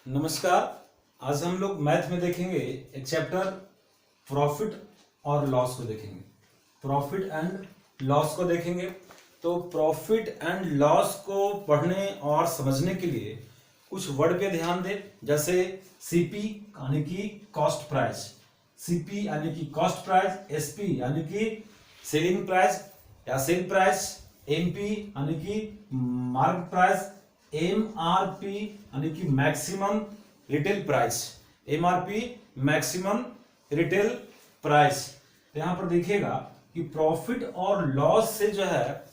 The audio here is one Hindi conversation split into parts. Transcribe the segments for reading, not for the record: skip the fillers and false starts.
नमस्कार। आज हम लोग मैथ में देखेंगे एक चैप्टर प्रॉफिट और लॉस को देखेंगे। प्रॉफिट एंड लॉस को देखेंगे। तो प्रॉफिट एंड लॉस को पढ़ने और समझने के लिए कुछ वर्ड पे ध्यान दें, जैसे सीपी यानी कि कॉस्ट प्राइस, सीपी यानी कि कॉस्ट प्राइस, एसपी यानी कि सेलिंग प्राइस या सेल प्राइस, एमपी यानी कि मार्केट प्राइस, एमआरपी यानी कि maximum retail price, MRP maximum retail price. तो यहां पर देखिएगा कि प्रॉफिट और लॉस से जो है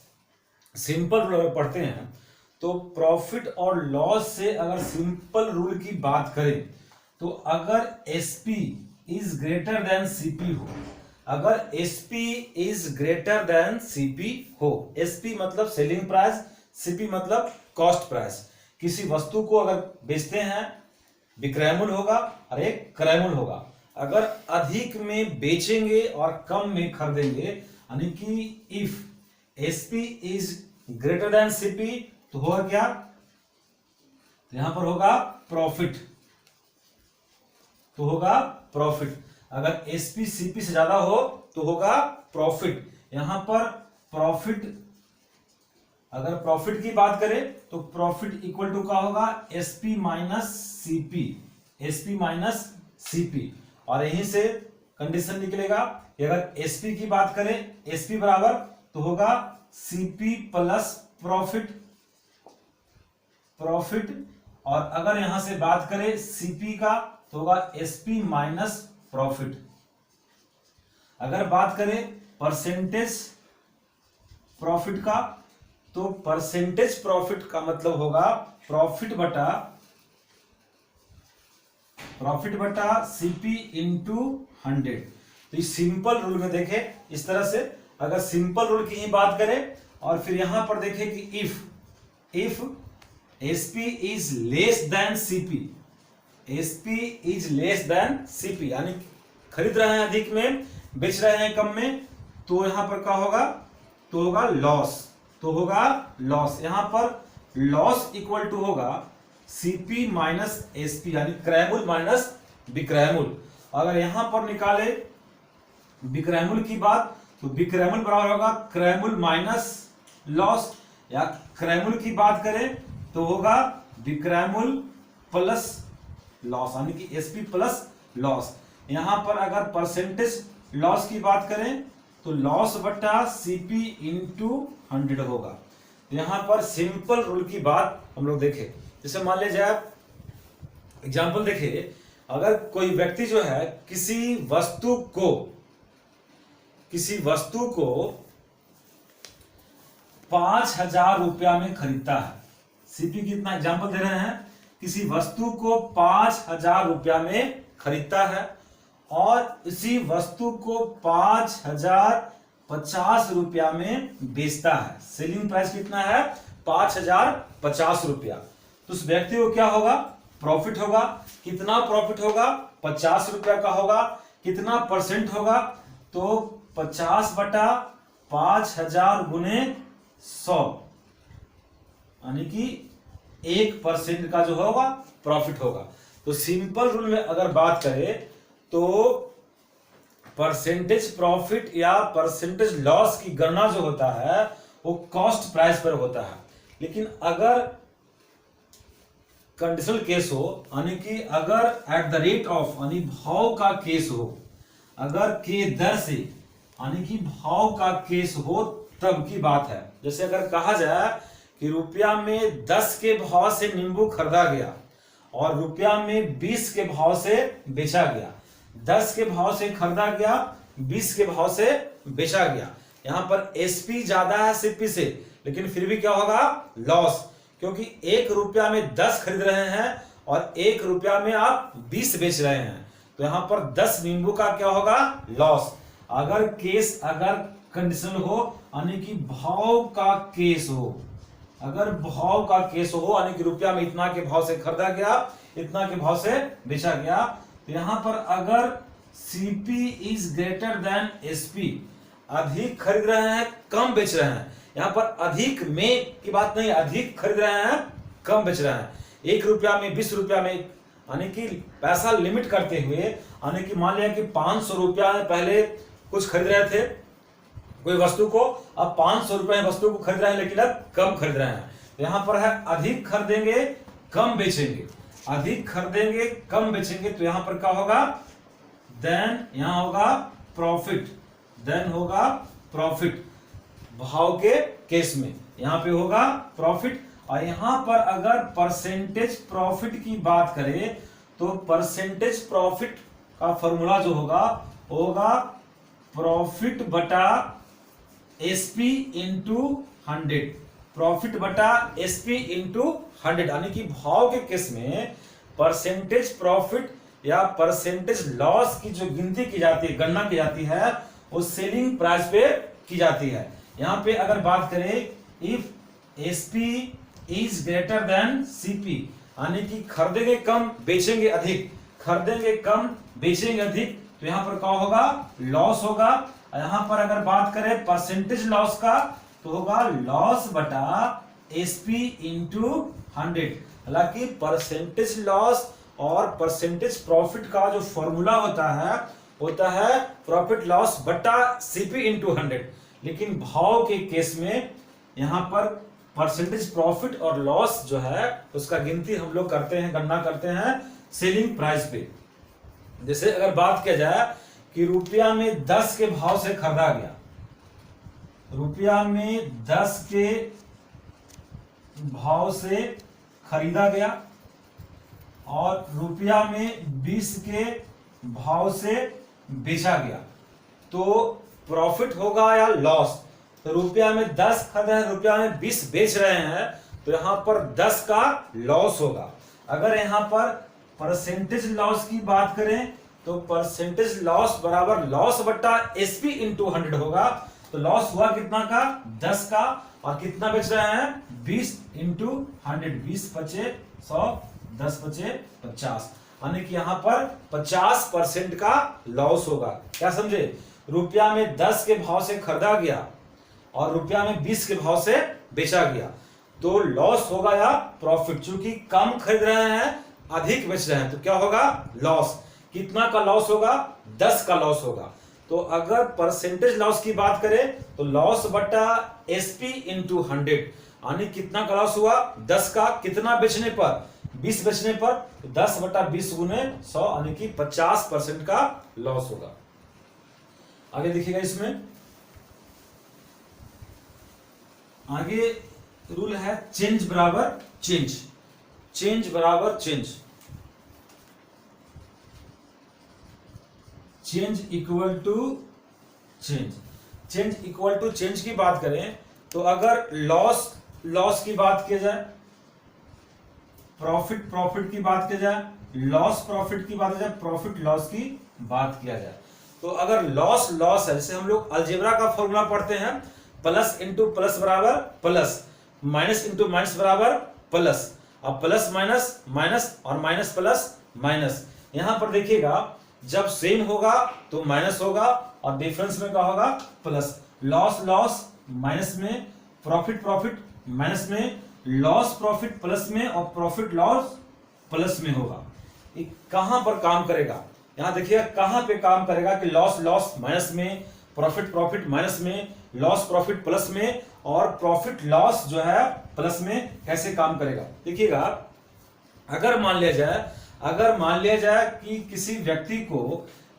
सिंपल रूल अगर पढ़ते हैं तो प्रॉफिट और लॉस से अगर सिंपल रूल की बात करें तो अगर SP is greater than CP हो, अगर SP is greater than CP हो, एसपी मतलब सेलिंग प्राइस, सीपी मतलब कॉस्ट प्राइस। किसी वस्तु को अगर बेचते हैं विक्रय मूल्य होगा और एक क्रय मूल्य होगा। अगर अधिक में बेचेंगे और कम में खरीदेंगे यानी कि if SP is greater than CP तो होगा क्या, तो यहां पर होगा प्रॉफिट, तो होगा प्रॉफिट। अगर एसपी सीपी से ज्यादा हो तो होगा प्रॉफिट। यहां पर प्रॉफिट, अगर प्रॉफिट की बात करें तो प्रॉफिट इक्वल टू का होगा SP minus CP, SP minus CP. और यहीं से कंडीशन निकलेगा कि अगर एसपी की बात करें, एसपी बराबर तो होगा सीपी प्लस प्रॉफिट, प्रॉफिट। और अगर यहां से बात करें सीपी का तो होगा एसपी माइनस प्रॉफिट। अगर बात करें परसेंटेज प्रॉफिट का तो परसेंटेज प्रॉफिट का मतलब होगा प्रॉफिट बटा सीपी इंटू 100। तो इस सिंपल रूल में देखें इस तरह से, अगर सिंपल रूल की ही बात करें और फिर यहां पर देखें कि if SP is less than CP, SP is less than CP यानी खरीद रहे हैं अधिक में, बेच रहे हैं कम में, तो यहां पर क्या होगा, तो होगा लॉस, तो होगा लॉस। यहां पर लॉस इक्वल टू होगा सीपी माइनस एसपी यानी क्रय मूल्य माइनस विक्रय मूल्य। अगर यहां पर निकाले विक्रय मूल्य की बात तो विक्रय मूल्य बराबर होगा क्रय मूल्य माइनस लॉस, या क्रय मूल्य की बात करें तो होगा विक्रय मूल्य प्लस लॉस यानी कि एसपी प्लस लॉस। यहां पर अगर परसेंटेज लॉस की बात करें तो लॉस बटा सीपी इंटू 100 होगा। तो यहां पर सिंपल रूल की बात हम लोग देखें, जैसे मान लीजिए आप एग्जांपल देखिए, अगर कोई व्यक्ति जो है किसी वस्तु को 5,000 रुपया में खरीदता है, सीपी कितना एग्जांपल दे रहे हैं, किसी वस्तु को 5,000 रुपया में खरीदता है और इसी वस्तु को 5,050 रुपया में बेचता है। सेलिंग प्राइस कितना है, 5,050 रुपया। तो उस व्यक्ति को क्या होगा, प्रॉफिट होगा। कितना प्रॉफिट होगा, 50 रुपया का होगा। कितना परसेंट होगा, तो 50 बटा 5,000 गुने 100 यानी कि 1% का जो होगा प्रॉफिट होगा। तो सिंपल रूल में अगर बात करें तो परसेंटेज प्रॉफिट या परसेंटेज लॉस की गणना जो होता है वो कॉस्ट प्राइस पर होता है। लेकिन अगर कंडीशनल केस हो यानी कि अगर एट द रेट ऑफ यानी भाव का केस हो, अगर के दर से यानी कि भाव का केस हो तब की बात है। जैसे अगर कहा जाए कि रुपया में 10 के भाव से नींबू खरीदा गया और रुपया में 20 के भाव से बेचा गया, 10 के भाव से खरीदा गया, 20 के भाव से बेचा गया। यहां पर एसपी ज्यादा है सीपी से, लेकिन फिर भी क्या होगा, लॉस, क्योंकि 1 रुपया में 10 खरीद रहे हैं और 1 रुपया में आप 20 बेच रहे हैं। तो यहां पर 10 नींबू का क्या होगा, लॉस। अगर कंडीशन हो यानी कि भाव का केस हो, अगर भाव का केस हो यानी कि रुपया में इतना के भाव से खरीदा गया, इतना के भाव से बेचा गया, तो यहां पर अगर CP is greater than SP, अधिक खरीद रहे हैं कम बेच रहे हैं, यहां पर अधिक में की बात नहीं, अधिक खरीद रहे हैं कम बेच रहे हैं, 1 रुपया में 20 रुपया में यानी कि पैसा लिमिट करते हुए, यानी कि मान लिया कि 500 रुपया में पहले कुछ खरीद रहे थे कोई वस्तु को, अब 500 रुपए में वस्तु को खरीद रहे हैं लेकिन अब कम खरीद रहे हैं। यहां पर है अधिक खरीदेंगे कम बेचेंगे, अधिक खरीदेंगे कम बेचेंगे, तो यहां पर क्या होगा, देन यहां होगा प्रॉफिट, देन होगा प्रॉफिट। भाव के केस में यहां पे होगा प्रॉफिट। और यहां पर अगर परसेंटेज प्रॉफिट की बात करें तो परसेंटेज प्रॉफिट का फॉर्मूला जो होगा होगा प्रॉफिट बटा एसपी इंटू 100, प्रॉफिट बटा एसपी इंटू 100। यानी कि भाव के केस में परसेंटेज प्रॉफिट या परसेंटेज लॉस की जो गिनती की जाती है, गणना की जाती है, वो सेलिंग प्राइस पे की जाती है। यहां पे अगर बात करें if SP is greater than CP, यानी कि खरीदेंगे कम बेचेंगे अधिक, खरीदेंगे कम बेचेंगे अधिक, तो यहां पर क्या होगा, लॉस होगा। यहां पर अगर बात करें परसेंटेज लॉस का तो होगा लॉस बटा एसपी इंटू 100। हालांकि परसेंटेज लॉस और परसेंटेज प्रॉफिट का जो फॉर्मूला होता है प्रॉफिट लॉस बटा सीपी इंटू 100, लेकिन भाव के केस में यहां पर परसेंटेज प्रॉफिट और लॉस जो है उसका गिनती हम लोग करते हैं, गणना करते हैं सेलिंग प्राइस पे। जैसे अगर बात किया जाए कि रुपया में 10 के भाव से खरीदा गया, रुपया में 10 के भाव से खरीदा गया और रुपया में 20 के भाव से बेचा गया, तो प्रॉफिट होगा या लॉस। तो रुपया में 10 खरीदे हैं, रुपया में 20 बेच रहे हैं, तो यहां पर 10 का लॉस होगा। अगर यहां पर परसेंटेज लॉस की बात करें तो परसेंटेज लॉस बराबर लॉस बट्टा एसपी इंटू 100 होगा। तो लॉस हुआ कितना का, 10 का, और कितना बेच रहे हैं, 20 इंटू 100, 20 पचे 100, 10 पचे 50, यानी कि यहां पर 50% का लॉस होगा। क्या समझे, रुपया में 10 के भाव से खरीदा गया और रुपया में 20 के भाव से बेचा गया, तो लॉस होगा या प्रॉफिट। चूंकि कम खरीद रहे हैं अधिक बेच रहे हैं, तो क्या होगा, लॉस। कितना का लॉस होगा, 10 का लॉस होगा। तो अगर परसेंटेज लॉस की बात करें तो लॉस बटा एसपी इंटू 100, यानी कितना का लॉस हुआ, 10 का, कितना बेचने पर, 20 बेचने पर, तो 10 बटा 20 गुने 100, यानी कि 50% का लॉस होगा। आगे देखिएगा, इसमें आगे रूल है चेंज बराबर चेंज, चेंज बराबर change, change equal to change. Change equal to change की बात करें तो अगर लॉस की बात की जाए, प्रॉफिट की बात की जाए, लॉस प्रॉफिट की बात की जाए, प्रॉफिट लॉस की बात किया जाए, तो अगर लॉस है, जैसे हम लोग अलजेब्रा का फॉर्मूला पढ़ते हैं, प्लस इंटू प्लस बराबर प्लस, माइनस इंटू माइनस बराबर प्लस, अब प्लस माइनस माइनस और माइनस प्लस माइनस। यहां पर देखिएगा जब सेम होगा तो माइनस होगा और डिफरेंस में क्या होगा, प्लस। लॉस माइनस में, प्रॉफिट माइनस में, लॉस प्रॉफिट प्लस में और प्रॉफिट लॉस प्लस में होगा। ये कहां पर काम करेगा, यहां देखिए कहां पे काम करेगा कि लॉस माइनस में, प्रॉफिट माइनस में, लॉस प्रॉफिट प्लस में और प्रॉफिट लॉस जो है प्लस में, कैसे काम करेगा देखिएगा। अगर मान लिया जाए कि किसी व्यक्ति को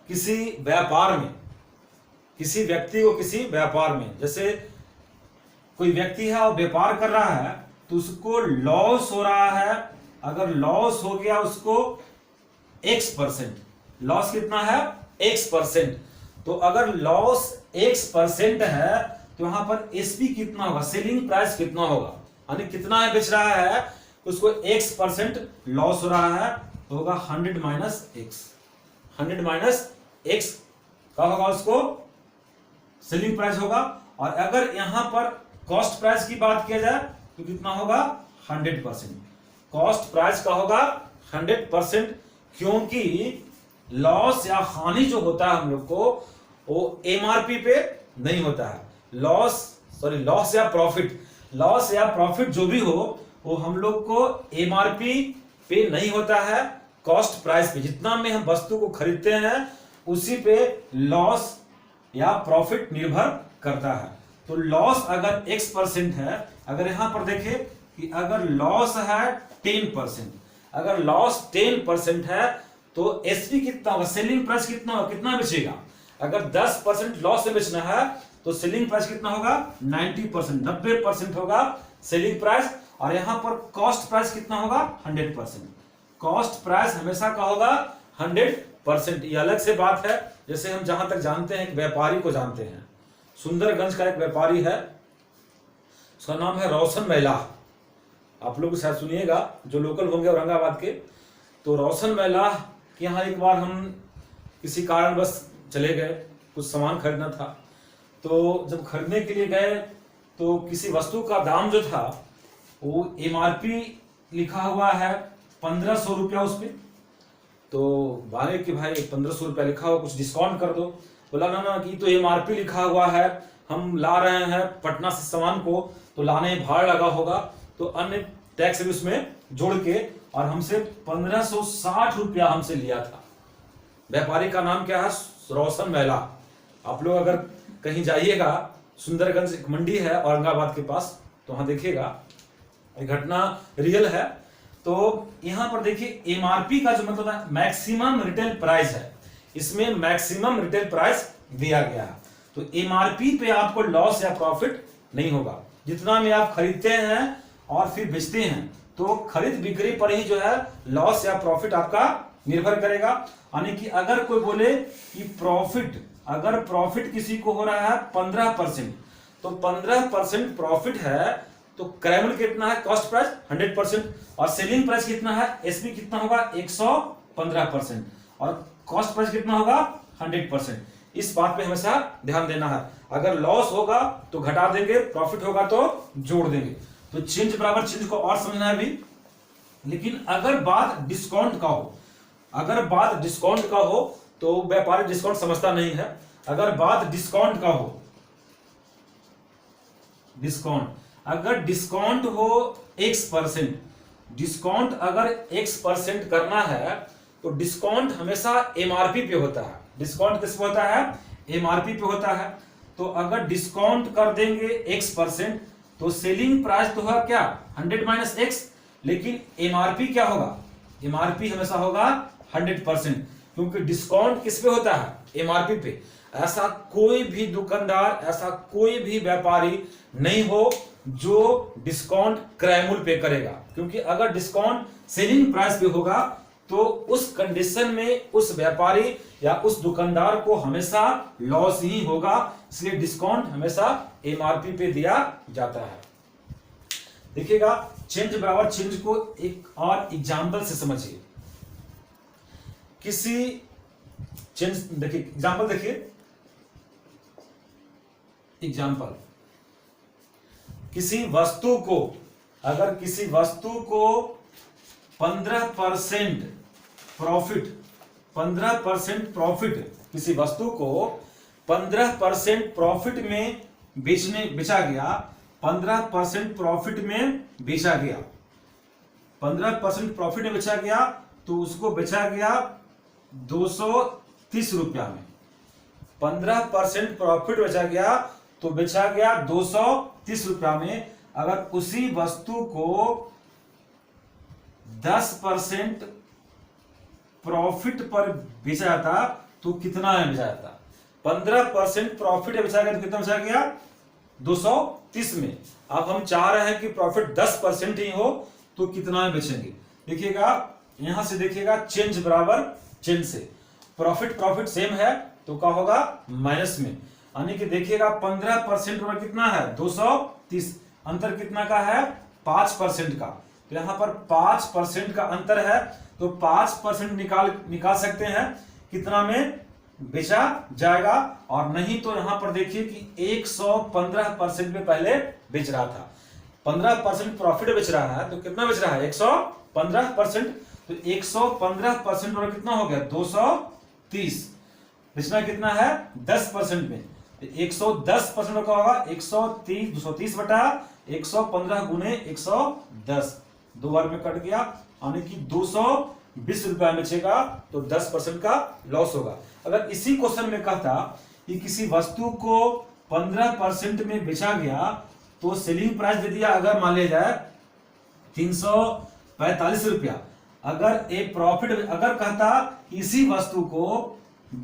किसी व्यापार में, जैसे कोई व्यक्ति है और व्यापार कर रहा है तो उसको लॉस हो रहा है, अगर लॉस हो गया उसको x%, लॉस कितना है, x%, तो अगर लॉस x% है तो यहां पर एसपी कितना होगा, सेलिंग प्राइस कितना होगा, यानी कितना है बेच रहा है, उसको x% लॉस हो रहा है, तो होगा 100 माइनस x, 100 माइनस x का होगा, उसको सेलिंग प्राइस होगा। और अगर यहां पर कॉस्ट प्राइस की बात किया जाए तो कितना होगा, 100%, कॉस्ट प्राइस का होगा 100%, क्योंकि लॉस या हानि जो होता है हम लोग को वो एमआरपी पे नहीं होता है। लॉस या प्रॉफिट जो भी हो वो हम लोग को एमआरपी पे नहीं होता है, कॉस्ट प्राइस पे, जितना में हम वस्तु को खरीदते हैं उसी पे लॉस या प्रॉफिट निर्भर करता है। तो लॉस अगर x% है, अगर यहां पर देखें कि अगर लॉस है 10%, अगर लॉस 10% है तो एसपी कितना होगा, सेलिंग प्राइस कितना होगा, कितना बेचेगा। अगर 10% लॉस से बेचना है तो सेलिंग प्राइस कितना होगा, 90%, 90% होगा सेलिंग प्राइस। और यहां पर कॉस्ट प्राइस कितना होगा, 100%। कॉस्ट प्राइस हमेशा का होगा 100%। ये अलग से बात है। जैसे हम जहां तक जानते हैं, एक व्यापारी को जानते हैं, सुंदरगंज का एक व्यापारी है, उसका नाम है रोशन मैला। आप लोग शायद सुनिएगा जो लोकल होंगे औरंगाबाद के। तो रोशन मैला के यहाँ एक बार हम किसी कारणवश चले गए, कुछ सामान खरीदना था। तो जब खरीदने के लिए गए तो किसी वस्तु का दाम जो था वो MRP लिखा हुआ है 1500 रुपया उस पर। तो बारे कि भाई 1500 रुपया लिखा हुआ, कुछ डिस्काउंट कर दो। बोला ना ना कि तो MRP लिखा हुआ है, हम ला रहे हैं पटना से सामान को, तो लाने में भाड़ा लगा होगा, तो अन्य टैक्स भी उसमें जोड़ के, और हमसे 1560 रुपया हमसे लिया था। व्यापारी का नाम क्या है, रोशन मैला। आप लोग अगर कहीं जाइएगा, सुंदरगंज एक मंडी है औरंगाबाद के पास, तो वहां देखिएगा, घटना रियल है। तो यहां पर देखिए MRP का जो मतलब है मैक्सिमम रिटेल प्राइस है, इसमें मैक्सिमम रिटेल प्राइस दिया गया है। तो MRP पे आपको लॉस या प्रॉफिट नहीं होगा। जितना में आप खरीदते हैं और फिर बेचते हैं, तो खरीद बिक्री पर ही जो है लॉस या प्रॉफिट आपका निर्भर करेगा। यानी कि अगर कोई बोले कि प्रॉफिट, अगर प्रॉफिट किसी को हो रहा है 15%, तो 15% प्रॉफिट है, तो क्रय कितना है, कॉस्ट प्राइस 100%, और सेलिंग प्राइस कितना है, एसपी कितना होगा 115%, और कॉस्ट प्राइस कितना होगा 100%। इस बात पे हमेशा ध्यान देना है। अगर लॉस होगा तो घटा देंगे, प्रॉफिट होगा तो जोड़ देंगे। तो चेंज बराबर चेंज को और समझना है अभी। लेकिन अगर बात डिस्काउंट का हो, अगर बात डिस्काउंट का हो तो व्यापारी डिस्काउंट समझता नहीं है। अगर बात डिस्काउंट का हो, डिस्काउंट, अगर डिस्काउंट हो x%, डिस्काउंट अगर x% करना है तो डिस्काउंट हमेशा MRP पे होता है। डिस्काउंट किस पे होता है, MRP पे होता है। तो अगर डिस्काउंट कर देंगे x%, तो सेलिंग प्राइस तो होगा क्या 100 - x, लेकिन MRP क्या होगा, MRP हमेशा होगा 100%, क्योंकि डिस्काउंट किस पे होता है, MRP पे। ऐसा कोई भी दुकानदार, ऐसा कोई भी व्यापारी नहीं हो जो डिस्काउंट क्रय मूल्य पे करेगा, क्योंकि अगर डिस्काउंट सेलिंग प्राइस पे होगा तो उस कंडीशन में उस व्यापारी या उस दुकानदार को हमेशा लॉस ही होगा। इसलिए डिस्काउंट हमेशा MRP पे दिया जाता है। देखिएगा, चेंज बराबर चेंज को एक और एग्जाम्पल से समझिए। किसी चेंज, देखिए एग्जाम्पल, देखिए एग्जाम्पल, किसी वस्तु को, अगर किसी वस्तु को 15% प्रॉफिट, 15% प्रॉफिट, किसी वस्तु को 15% प्रॉफिट में बेचा गया, 15% प्रॉफिट में बेचा गया, 15% प्रॉफिट में बेचा गया, तो उसको बेचा गया 230 रुपया में। 15% प्रॉफिट बेचा गया तो बेचा गया 230 रुपया में। अगर उसी वस्तु को 10% प्रॉफिट पर बेचा जाता तो कितना में बेचा जाता, 15% प्रॉफिट बेचा गया तो कितना बेचा गया 230 में। अब हम चाह रहे हैं कि प्रॉफिट 10% ही हो तो कितना में बेचेंगे। देखिएगा, यहां से देखिएगा, चेंज बराबर चेंज से प्रॉफिट, प्रॉफिट सेम है तो क्या होगा माइनस में। यानी कि देखिएगा 15% और कितना है 230, अंतर कितना का है 5% का। तो यहां पर 5% का अंतर है, तो 5% निकाल सकते हैं कितना में बेचा जाएगा। और नहीं तो यहां पर देखिए कि 115% में पहले बेच रहा था, 15% प्रॉफिट बेच रहा है तो कितना बेच रहा है 115%। तो 115% और कितना हो गया 230, बेचना कितना है 10% में। 110% का होगा 130, 230 बटा 115 गुने 110, दो बार में कट गया, यानी कि 20 रुपया बेचेगा तो 10% का लॉस होगा। अगर इसी क्वेश्चन में कहता कि किसी वस्तु को 15% में बेचा गया तो सेलिंग प्राइस दे दिया, अगर मान लिया जाए 345 रुपया, अगर एक प्रॉफिट, अगर कहता इसी वस्तु को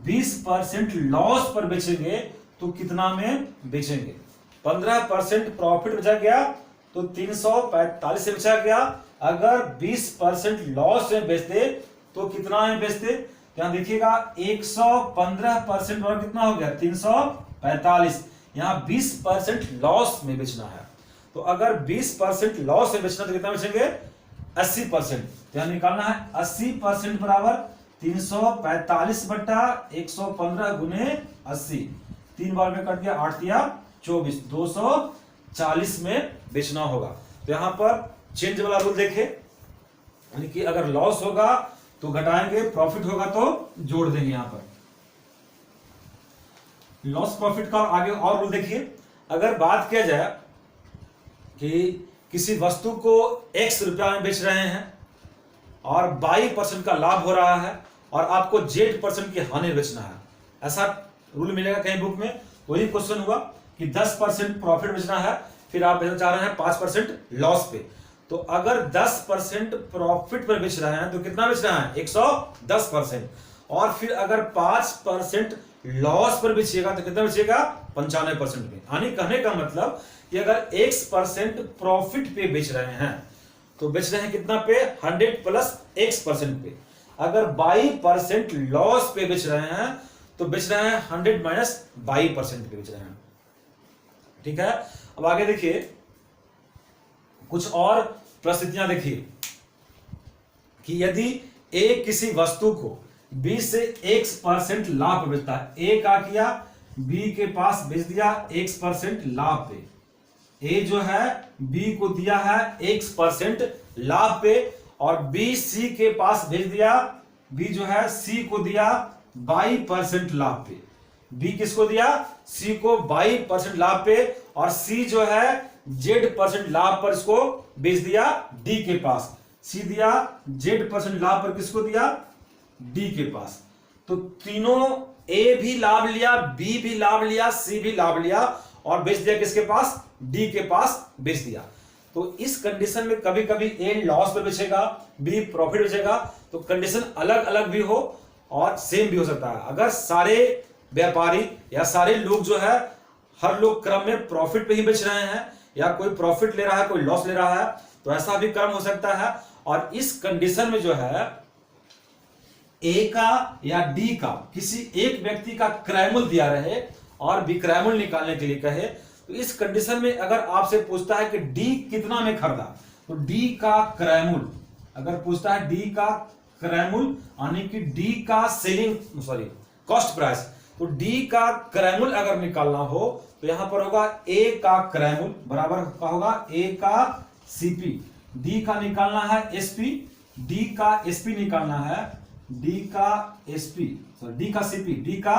20% लॉस पर बेचेंगे तो कितना में बेचेंगे। 15% प्रॉफिट बेचा गया तो 345 से बेचा गया, अगर 20% लॉस में बेचते तो कितना में बेचते। यहां देखिएगा 115% और कितना हो गया 345, यहां 20% लॉस में बेचना है। तो अगर 20% लॉस में बेचना तो कितना बेचेंगे 80%। तो यहां निकालना है 80% बराबर 345 बट्टा 115 गुने 80, 3 बार में कट गया, 8 या 24, 240 में बेचना होगा। तो यहां पर चेंज वाला रूल देखे, यानी कि अगर लॉस होगा तो घटाएंगे, प्रॉफिट होगा तो जोड़ देंगे। यहां पर लॉस प्रॉफिट का आगे और रूल देखिए। अगर बात किया जाए कि किसी वस्तु को x रुपया में बेच रहे हैं और 22% का लाभ हो रहा है और आपको z% की हानि बेचना है, ऐसा रूल मिलेगा कहीं बुक में। वही क्वेश्चन हुआ कि 10% प्रॉफिट बेचना है, फिर आप बेचना चाह रहे हैं 5% लॉस पे। तो अगर 10% प्रॉफिट पर बेच रहे हैं तो कितना बेच रहे हैं 110%, और फिर अगर 5% लॉस पर बेचिएगा तो कितना बेचिएगा 95% पे। यानी कहने का मतलब कि अगर x% प्रॉफिट पे बेच रहे हैं तो बेच रहे हैं कितना पे 100 प्लस x% पे। अगर 22% लॉस पे बेच रहे हैं तो बेच रहे हैं 100 माइनस 22% पे बेच रहे हैं। ठीक है, अब आगे देखिए कुछ और परिस्थितियां देखिए कि यदि ए किसी वस्तु को 20 से x% लाभ पर बेचता है, ए का किया बी के पास बेच दिया x% लाभ पे, ए जो है बी को दिया है x% लाभ पे, और बी सी के पास भेज दिया, बी जो है सी को दिया 22% लाभ पे। बी किसको दिया सी को 22% लाभ पे, और सी जो है z% लाभ पर इसको बेच दिया डी के पास। सी दिया z% लाभ पर किसको दिया डी के पास। तो तीनों ए भी लाभ लिया, बी भी लाभ लिया, सी भी लाभ लिया और बेच दिया किसके पास डी के पास बेच दिया। तो इस कंडीशन में कभी कभी ए लॉस पर बेचेगा, बी प्रॉफिट बेचेगा, तो कंडीशन अलग अलग भी हो और सेम भी हो सकता है। अगर सारे व्यापारी या सारे लोग जो है हर लोग क्रम में प्रॉफिट पे ही बेच रहे हैं, या कोई प्रॉफिट ले रहा है कोई लॉस ले रहा है, तो ऐसा भी क्रम हो सकता है। और इस कंडीशन में जो है ए का या डी का किसी एक व्यक्ति का क्रयमूल्य दिया रहे और विक्रयमूल्य निकालने के लिए कहे, तो इस कंडीशन में अगर आपसे पूछता है कि डी कितना में खरीदा, तो डी का क्रयमूल्य, अगर पूछता है डी का क्रयमूल्य यानी कि डी का सेलिंग कॉस्ट प्राइस, तो डी का क्रयमूल्य अगर निकालना हो तो यहां पर होगा ए का क्रयमूल्य बराबर का होगा ए का सीपी, डी का निकालना है एसपी, डी का एसपी निकालना है, डी का एसपी डी का सीपी, डी का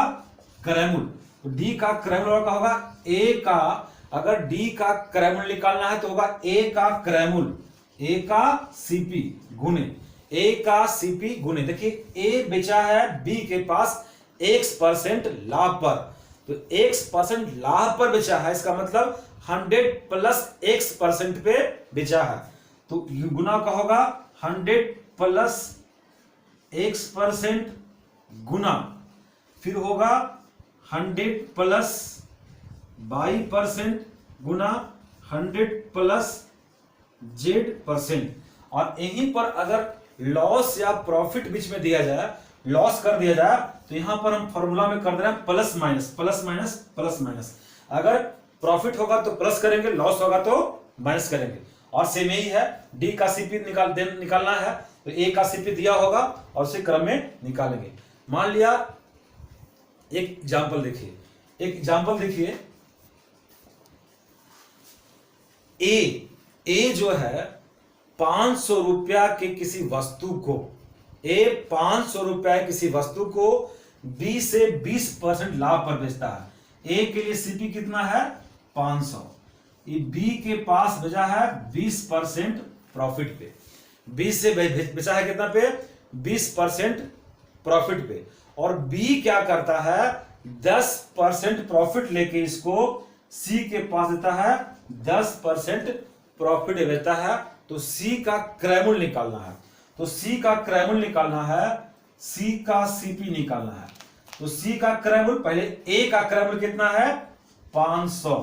क्रयमूल्य, तो डी का क्रयमूल्य का होगा ए का, अगर डी का क्रयमूल्य निकालना है तो होगा ए का क्रयमूल्य ए का सीपी गुने ए का सीपी गुने, देखिए ए बेचा है बी के पास x% लाभ पर, तो x% लाभ पर बेचा है, इसका मतलब 100 प्लस x% पे बेचा है, तो गुना का होगा 100 प्लस x% गुना, फिर होगा 100 प्लस 22% गुना 100 प्लस z%। और यहीं पर अगर लॉस या प्रॉफिट बीच में दिया जाए, लॉस कर दिया जाए, तो यहां पर हम फॉर्मूला में कर दे रहे हैं plus minus plus minus plus minus. अगर प्रॉफिट होगा तो प्लस करेंगे, लॉस होगा तो माइनस करेंगे। और सेम यही है, डी का सीपी निकालना है तो ए का सीपी दिया होगा और उसे क्रम में निकालेंगे। मान लिया एक एग्जांपल देखिए, एक एग्जांपल देखिए, ए जो है 500 रुपया के किसी वस्तु को, ए 500 रुपया किसी वस्तु को बी से 20% लाभ पर बेचता है। ए के लिए सीपी कितना है 500, ये बी के पास बेचा है 20% प्रॉफिट पे, बी से बेचा है कितना पे 20% प्रॉफिट पे, और बी क्या करता है 10% प्रॉफिट लेके इसको सी के पास देता है, 10% प्रॉफिट देता है। तो सी का क्रयमूल्य निकालना है, तो सी का क्रयमूल्य निकालना है, सी का सीपी निकालना है। तो सी का क्रयमूल्य, पहले ए का क्रयमूल्य कितना है 500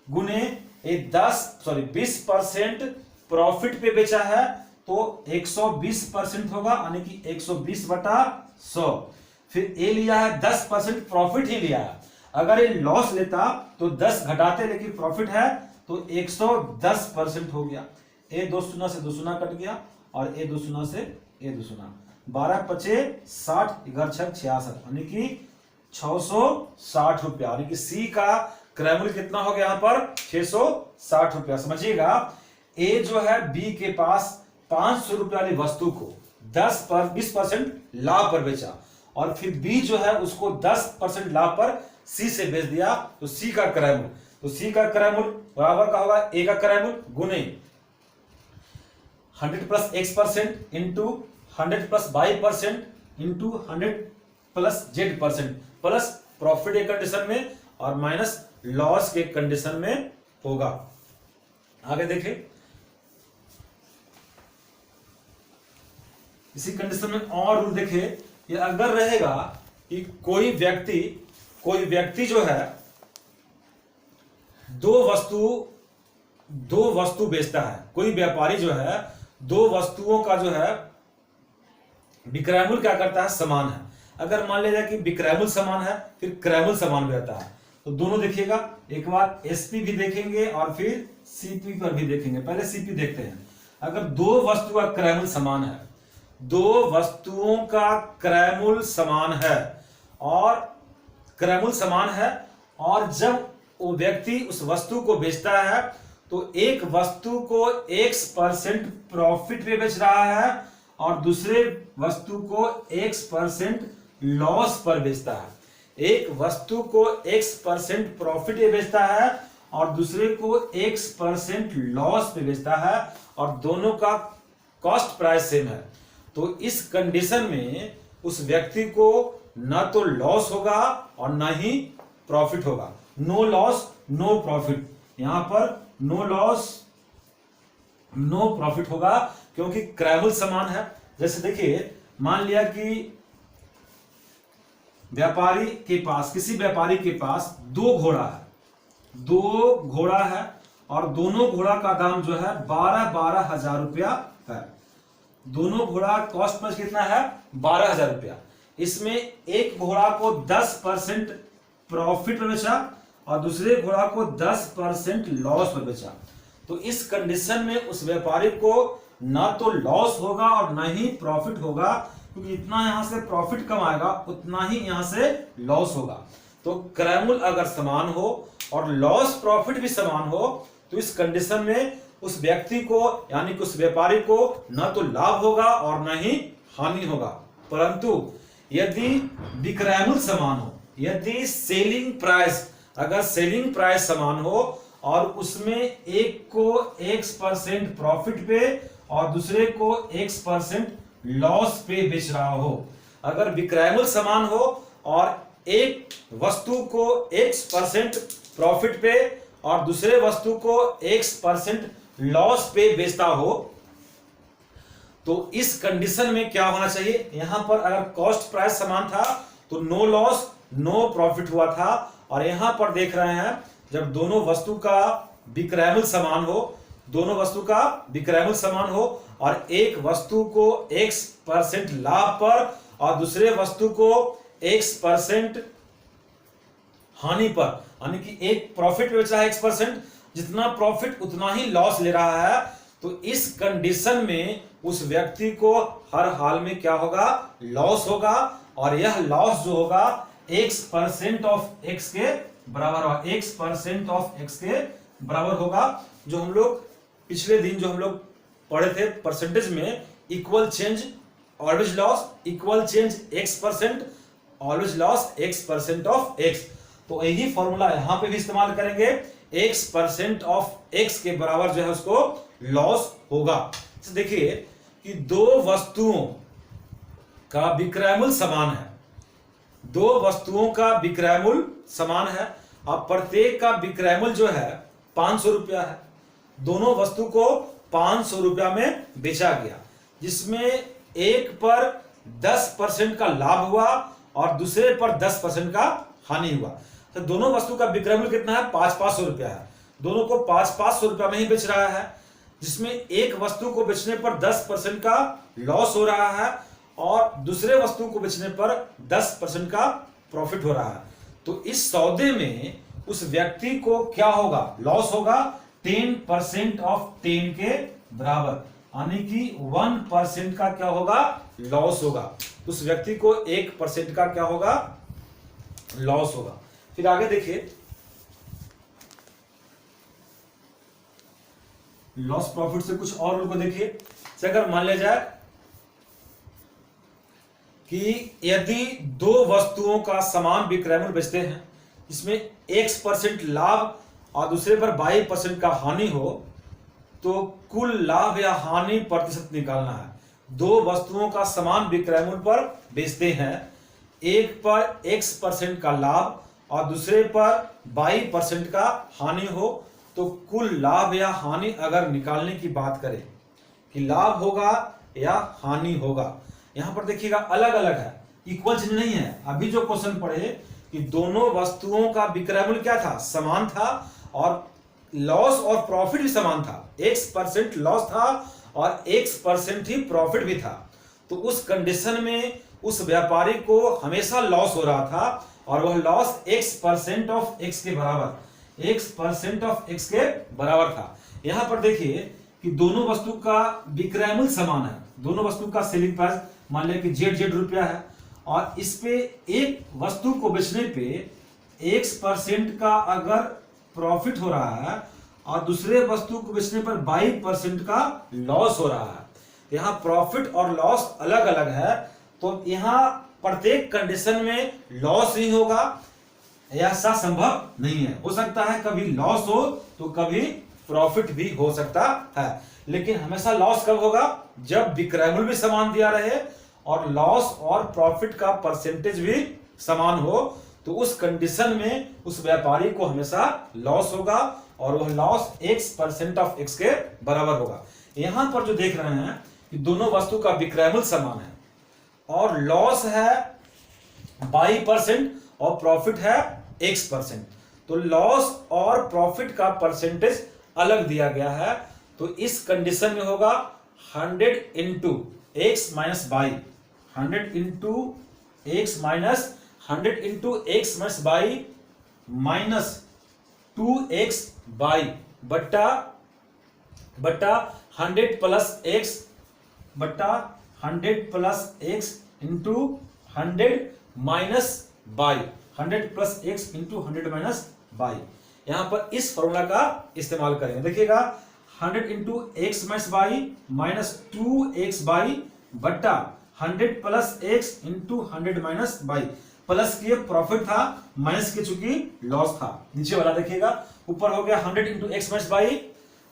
गुने ए 20% प्रॉफिट पे बेचा है तो 120% होगा, यानी कि 120/100। फिर ए लिया है 10% प्रॉफिट ही लिया है, अगर ये लॉस लेता तो 10 घटाते, लेकिन प्रॉफिट है तो 110% हो गया। ए 2 शून्य से 2 शून्य कट गया और ए 2 शून्य से ए 2 शून्य, 12 पचे 60, 11 छक 66, यानी कि 660 रुपया, यानी कि सी का क्रयमूल्य कितना हो गया यहाँ पर 660 रुपया। समझिएगा, ए जो है बी के पास 500 रुपया वाली वस्तु को 20% लाभ पर बेचा, और फिर बी जो है उसको 10% लाभ पर सी से बेच दिया। तो सी का क्रयमूल्य, तो सी का क्रयमूल्य बराबर का होगा ए का क्रयमूल्य गुने 100 + X% into 100 + Y% into 100 + Z% plus profit के कंडीशन में और माइनस लॉस के कंडीशन में होगा। आगे देखें, इसी कंडीशन में और रूल देखें, ये अगर रहेगा कि कोई व्यक्ति जो है दो वस्तु बेचता है, कोई व्यापारी जो है दो वस्तुओं का जो है विक्रयमूल्य क्या करता है समान है। अगर मान लिया जाए कि विक्रयमूल्य समान है, फिर क्रयमूल्य समान भी रहता है, तो दोनों देखिएगा, एक बार एसपी भी देखेंगे और फिर सीपी पर भी देखेंगे। पहले सीपी देखते हैं। अगर दो वस्तु का क्रयमूल्य समान है, दो वस्तुओं का क्रयमूल्य समान है और जब वो व्यक्ति उस वस्तु को बेचता है तो एक वस्तु को X% प्रॉफिट पे बेच रहा है और दूसरे वस्तु को X% लॉस पर बेचता है। एक वस्तु को X% प्रॉफिट पे बेचता है और दूसरे को X% लॉस पे बेचता है, और दोनों का कॉस्ट प्राइस सेम है। तो इस कंडीशन में उस व्यक्ति को ना तो लॉस होगा और ना ही प्रॉफिट होगा। नो लॉस नो प्रॉफिट, यहां पर नो लॉस नो प्रॉफिट होगा, क्योंकि क्रयमूल्य समान है। जैसे देखिए, मान लिया कि किसी व्यापारी के पास दो घोड़ा है और दोनों घोड़ा का दाम जो है 12,000 रुपया है। दोनों घोड़ा कॉस्ट प्राइस कितना है 12,000 रुपया। इसमें एक घोड़ा को 10% प्रॉफिट पर बेचा और दूसरे घोड़ा को 10% लॉस पर बेचा। तो इस कंडीशन में उस व्यापारी को ना तो लॉस होगा और ना ही प्रॉफिट होगा, क्योंकि जितना यहां से प्रॉफिट कमाएगा उतना ही यहां से लॉस होगा। तो क्रयमूल्य अगर समान हो और लॉस प्रॉफिट भी समान हो तो इस कंडीशन में उस व्यक्ति को यानी कि उस व्यापारी को ना तो लाभ होगा और ना ही हानि होगा। परंतु यदि विक्रयमूल्य समान हो, यदि अगर सेलिंग प्राइस समान हो और उसमें एक को X% प्रॉफिट पे और दूसरे को X% लॉस पे बेच रहा हो, अगर विक्रयमूल्य समान हो और एक वस्तु को X% प्रॉफिट पे और दूसरे वस्तु को X% लॉस पे बेचता हो, तो इस कंडीशन में क्या होना चाहिए, यहां पर अगर कॉस्ट प्राइस समान था तो नो लॉस नो प्रॉफिट हुआ था, और यहां पर देख रहे हैं जब दोनों वस्तु का विक्रयमूल्य समान हो और एक वस्तु को X% लाभ पर और दूसरे वस्तु को X% हानि पर, यानी कि एक प्रॉफिट बेचा है X%, जितना प्रॉफिट उतना ही लॉस ले रहा है, तो इस कंडीशन में उस व्यक्ति को हर हाल में क्या होगा, लॉस होगा, और यह लॉस जो होगा X% ऑफ X के बराबर होगा, X% ऑफ X के बराबर होगा। जो हम लोग पिछले दिन जो हम लोग पढ़े थे परसेंटेज में, equal change always loss, equal change X% always loss X% of X। तो यही फॉर्मूला यहां पे भी इस्तेमाल करेंगे, X% ऑफ X के बराबर जो है उसको लॉस होगा। तो देखिए कि दो का विक्रय मूल्य समान है, दो वस्तुओं का विक्रय मूल्य समान है और प्रत्येक का विक्रय मूल्य जो है 500 रुपया है। दोनों वस्तु को 500 रुपया में बेचा गया, जिसमें एक पर 10% का लाभ हुआ और दूसरे पर 10% का हानि हुआ। तो दोनों वस्तु का विक्रय मूल्य कितना है? 500 रुपया है। दोनों को 500 रुपया में ही बेच रहा है, जिसमें एक वस्तु को बेचने पर 10% का लॉस हो रहा है और दूसरे वस्तु को बेचने पर 10% का प्रॉफिट हो रहा है। तो इस सौदे में उस व्यक्ति को क्या होगा? लॉस होगा 10% ऑफ 10 के बराबर, यानी कि 1% का क्या होगा? लॉस होगा। उस व्यक्ति को 1% का क्या होगा? लॉस होगा। फिर आगे देखिए, लॉस प्रॉफिट से कुछ और को देखिए। अगर मान लिया जाए कि यदि दो वस्तुओं का समान विक्रय मूल्य बेचते हैं, इसमें X% लाभ और दूसरे पर 22% का हानि हो, तो कुल लाभ या हानि प्रतिशत निकालना है। दो वस्तुओं का समान विक्रय मूल्य पर बेचते हैं, एक पर X% का लाभ और दूसरे पर 22% का हानि हो, तो कुल लाभ या हानि अगर निकालने की बात करें कि लाभ होगा या हानि होगा, यहां पर देखिएगा अलग अलग है, इक्वल चीज नहीं है। अभी जो क्वेश्चन पढ़े कि दोनों वस्तुओं का विक्रय मूल्य क्या था? समान था और लॉस और प्रॉफिट भी समान था। X% लॉस था और X% ही प्रॉफिट भी था। तो उस कंडीशन में उस व्यापारी को हमेशा लॉस हो रहा था और वह लॉस X% ऑफ X के बराबर, X% ऑफ X के बराबर था। यहां पर देखिए कि दोनों वस्तु का विक्रय मूल्य समान है। दोनों वस्तु का सेलिंग प्राइस मान लिया कि Z रुपया है और इस पे एक वस्तु को बेचने पे X% का अगर प्रॉफिट हो रहा है और दूसरे वस्तु को बेचने पर 22% का लॉस हो रहा है। यहाँ प्रॉफिट और लॉस अलग अलग है, तो यहाँ प्रत्येक कंडीशन में लॉस ही होगा, ऐसा संभव नहीं है। हो सकता है कभी लॉस हो तो कभी प्रॉफिट भी हो सकता है, लेकिन हमेशा लॉस कब होगा? जब विक्रय मूल्य भी समान दिया रहे और लॉस और प्रॉफिट का परसेंटेज भी समान हो, तो उस कंडीशन में उस व्यापारी को हमेशा लॉस होगा और वह लॉस X% ऑफ X के बराबर होगा। यहां पर जो देख रहे हैं कि दोनों वस्तु का विक्रय मूल्य समान है और लॉस है 22% और प्रॉफिट है X%, तो लॉस और प्रॉफिट का परसेंटेज अलग दिया गया है। तो इस कंडीशन में होगा 100 into X minus by, 100 into X minus 100 into X minus by minus 2X by बट्टा 100 प्लस X बट्टा 100 plus X into 100 minus by, 100 plus X into 100 minus by. यहां पर इस फॉर्मूला का इस्तेमाल करेंगे। देखिएगा 100 into X minus by minus 2X by बट्टा 100 plus X into 100 minus by. Plus के प्रॉफिट था, माइनस के चूंकि लॉस था। नीचे वाला देखिएगा, ऊपर हो गया 100 into X minus by,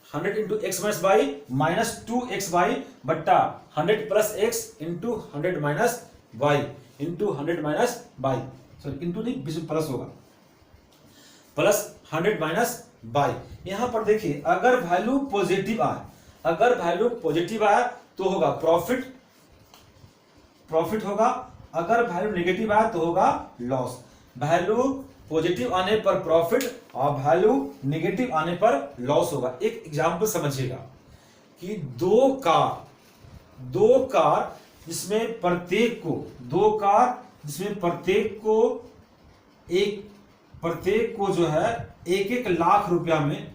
100 into X minus by minus 2X by बट्टा 100 plus X into 100 minus by into 100 minus by, sorry into नहीं, बीच में प्लस होगा, प्लस 100 माइनस बाई। यहां पर देखिए अगर वैल्यू पॉजिटिव आए, अगर वैल्यू पॉजिटिव आए तो होगा प्रॉफिट, प्रॉफिट होगा। अगर वैल्यू नेगेटिव आए तो होगा लॉस। वैल्यू पॉजिटिव आने पर प्रॉफिट और वैल्यू नेगेटिव आने पर लॉस होगा। एक एग्जांपल समझिएगा कि दो कार जिसमें प्रत्येक को, दो कार जिसमें प्रत्येक को जो है 1-1 लाख रुपया में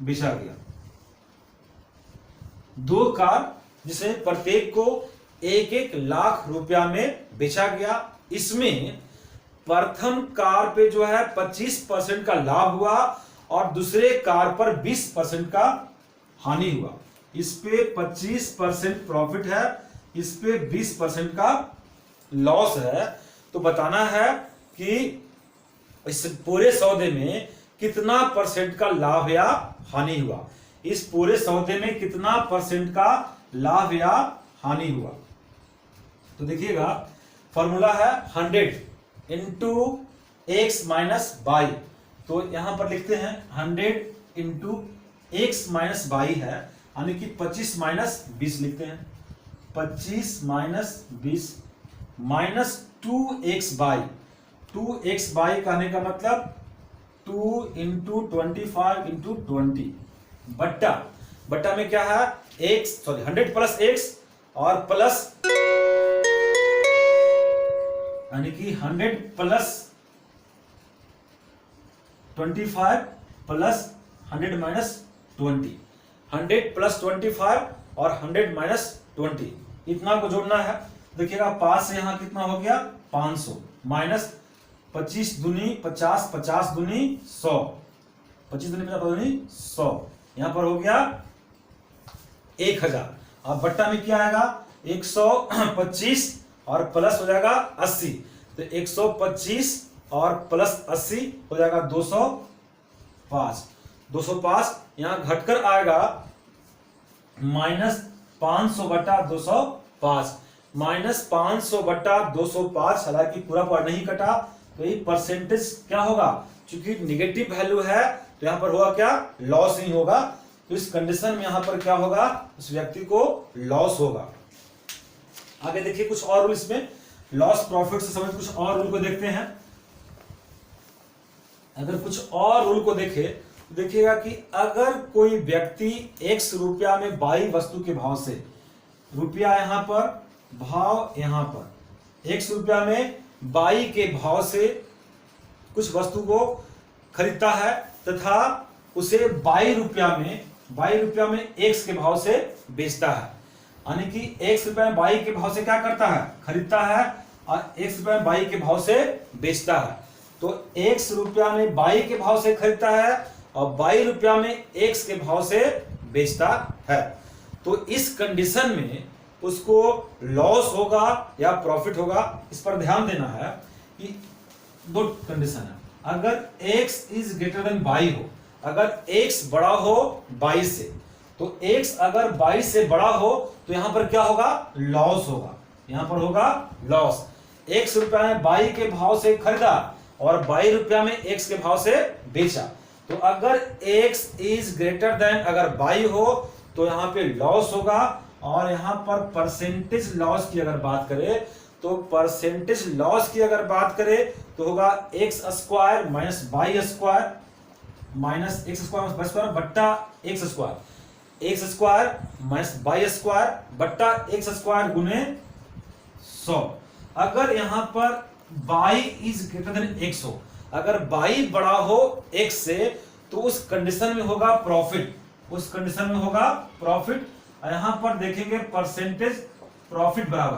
बेचा गया। दो कार जिसमें प्रत्येक को 1-1 लाख रुपया में बेचा गया। इसमें प्रथम कार पे जो है 25% का लाभ हुआ और दूसरे कार पर 20% का हानि हुआ। इस पे 25% प्रॉफिट है, इस पे 20% का लॉस है। तो बताना है कि इस पूरे सौदे में कितना परसेंट का लाभ या हानि हुआ, इस पूरे सौदे में कितना परसेंट का लाभ या हानि हुआ। तो देखिएगा फॉर्मूला है 100 इंटू एक्स माइनस बाई, तो यहां पर लिखते हैं 100 इंटू एक्स माइनस बाई है, यानी कि 25 माइनस 20 लिखते हैं, 25 minus 20 minus 2x by, 2x by कहने का मतलब 2 इंटू 25 इंटू 20 बट्टा, बट्टा में क्या है x, सॉरी 100 प्लस x और प्लस, यानी कि 100 प्लस 25 प्लस 100 माइनस 20, 100 प्लस 25 और 100 माइनस 20, इतना को जोड़ना है। देखिएगा पास से यहां कितना हो गया 500 माइनस 25 दूनी 50, 50 दूनी 100, 25 दूनी 50 दूनी 100, यहां पर हो गया 1000। अब बट्टा में क्या आएगा 125 और प्लस हो जाएगा 80, तो 125 और प्लस 80 हो जाएगा 205, 205 यहां घटकर आएगा माइनस 500 बटा 205, माइनस 500 बटा 205, हालांकि पूरा पर नहीं कटा, तो ये परसेंटेज क्या होगा, क्योंकि निगेटिव वैल्यू है तो यहां पर होगा क्या लॉस नहीं होगा, तो इस कंडीशन में यहां पर क्या होगा उस व्यक्ति को लॉस होगा। आगे देखिए कुछ और रूल, इसमें लॉस प्रॉफिट से संबंधित कुछ और रूल को देखते हैं। अगर कुछ और रूल को देखें तो देखिएगा कि अगर कोई व्यक्ति x रुपया में बाई वस्तु के भाव से, रुपया यहां पर भाव यहां पर x रुपया में बाई के भाव से कुछ वस्तु को खरीदता है तथा उसे 22 रुपया में x के भाव से बेचता है, यानी कि x रुपया में 22 के भाव से क्या करता है खरीदता है और x रुपया में 22 के भाव से बेचता है, तो x रुपया में 22 के भाव से खरीदता है और 22 रुपया में x के भाव से बेचता है, तो इस कंडीशन में उसको लॉस होगा या प्रॉफिट होगा। इस पर ध्यान देना है कि दो कंडीशन है, अगर x इज ग्रेटर देन 22 हो, अगर x बड़ा हो 22 से, तो x अगर 22 से बड़ा हो तो यहां पर क्या होगा लॉस होगा, यहां पर होगा लॉस। x रुपया में 22 के भाव से खरीदा और 22 रुपया में x के भाव से बेचा, तो अगर x इज ग्रेटर देन अगर 22 हो तो यहां पे लॉस होगा, और यहां पर परसेंटेज लॉस की अगर बात करें तो परसेंटेज लॉस की अगर बात करें तो होगा x square minus by square minus x square by square बट्टा x square, x square minus by square बट्टा x स्क्वायर गुने 100। अगर यहां पर y is greater than x हो, अगर y बड़ा हो x से, तो उस कंडीशन में होगा प्रॉफिट, उस कंडीशन में होगा प्रॉफिट। यहां पर देखेंगे परसेंटेज प्रॉफिट बराबर,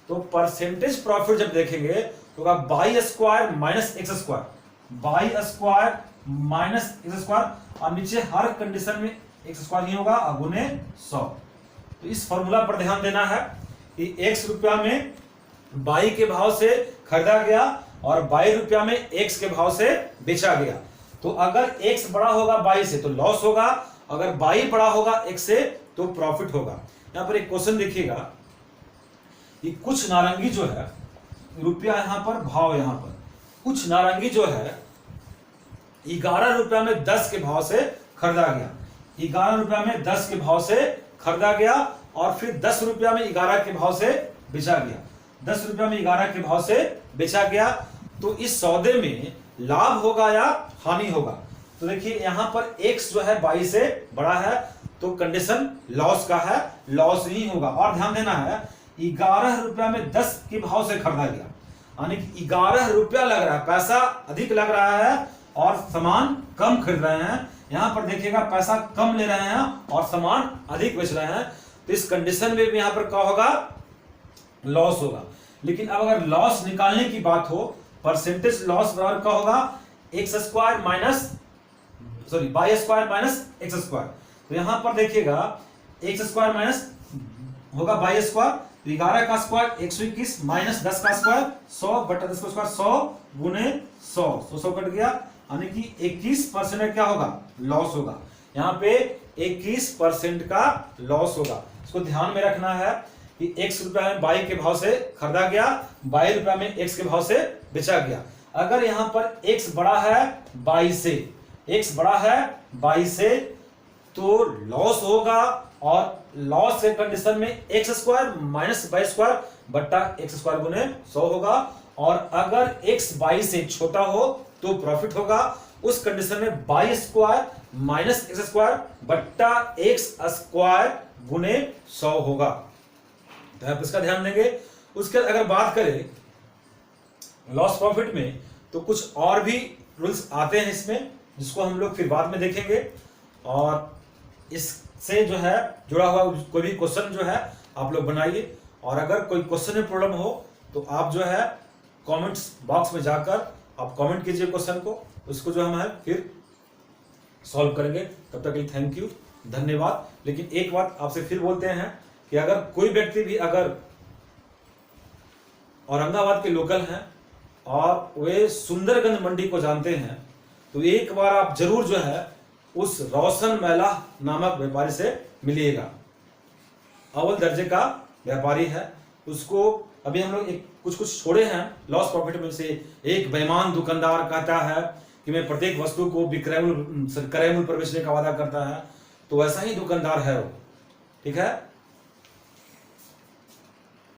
तो परसेंटेज प्रॉफिट जब देखेंगे तो होगा by square minus x square, by square minus x square, और नीचे हर कंडीशन में एक्स स्क्वायर नहीं होगा गुने 100। तो इस फॉर्मूला पर ध्यान देना है कि x रुपया में 22 के भाव से खरीदा गया और 22 रुपया में x के भाव से बेचा गया, तो अगर x बड़ा होगा 22 से तो लॉस होगा, अगर 22 बड़ा होगा x से तो प्रॉफिट होगा। यहां पर एक क्वेश्चन देखिएगा कि कुछ नारंगी जो है रुपया यहां पर भाव, यहां पर कुछ नारंगी जो है 11 रुपया में 10 के भाव से खरीदा गया, 11 रुपया में 10 के भाव से खरीदा गया और फिर 10 रुपया में 11 के भाव से बेचा गया, 10 रुपया में 11 के भाव से बेचा गया, तो इस सौदे में लाभ होगा या हानि होगा। तो देखिए यहां पर x जो है 22 से बड़ा है तो कंडीशन लॉस का है, लॉस नहीं होगा। और ध्यान देना है 11 रुपया में 10 के भाव से खरीदा गया, यानी कि 11 रुपया लग रहा है, पैसा अधिक लग रहा है और सामान कम खरीद रहे हैं, यहां पर देखिएगा पैसा कम ले रहे हैं और सामान अधिक बेच रहे हैं, तो इस कंडीशन में भी यहां पर क्या होगा लॉस होगा। लेकिन अब अगर लॉस निकालने की बात हो, परसेंटेज लॉस बराबर क्या होगा x square minus sorry by square minus x square, तो यहां पर देखिएगा एक्स स्क्वायर माइनस होगा बाई स्क्वायर, तो 11 का स्क्वायर 121 माइनस 10 का स्क्वायर 100 बटा 10 का स्क्वायर 100 गुने 100, 100 कट गया, यानी कि 21% क्या होगा लॉस होगा, यहाँ पे 21% का लॉस होगा। इसको ध्यान में रखना है कि x रुपया में y के भाव से खरीदा गया, y रुपया में x के भाव से बेचा गया। अगर यहां पर x बड़ा है y से, x बड़ा है y से, तो लॉस होगा, और लॉस के कंडीशन में x square minus y square बट्टा एक्स स्क्वायर गुने 100 होगा। और अगर x y से छोटा हो तो प्रॉफिट होगा, उस कंडीशन में y square minus x square बट्टा एक्स स्क्वायर गुने 100 होगा। तो आप इसका ध्यान देंगे। उसके अगर बात करें लॉस प्रॉफिट में, तो कुछ और भी रूल्स आते हैं इसमें, जिसको हम लोग फिर बाद में देखेंगे। और इससे जो है जुड़ा हुआ कोई भी क्वेश्चन जो है आप लोग बनाइए, और अगर कोई क्वेश्चन में प्रॉब्लम हो तो आप जो है कमेंट्स बॉक्स में जाकर आप कमेंट कीजिए क्वेश्चन को, उसको जो हम है फिर सॉल्व करेंगे। तब तक के लिए थैंक यू, धन्यवाद। लेकिन एक बात आपसे फिर बोलते हैं कि अगर कोई व्यक्ति भी अगर औरंगाबाद के लोकल हैं और वे सुंदरगंज मंडी को जानते हैं, तो एक बार आप जरूर जो है उस रोशन मैला नामक व्यापारी से मिलिएगा। अव्वल दर्जे का व्यापारी है, उसको अभी हम लोग कुछ छोड़े हैं लॉस प्रॉफिट में से। एक बेईमान दुकानदार कहता है कि मैं प्रत्येक वस्तु को क्रय मूल्य पर बेचने का वादा करता है, तो वैसा ही दुकानदार है वो, ठीक है।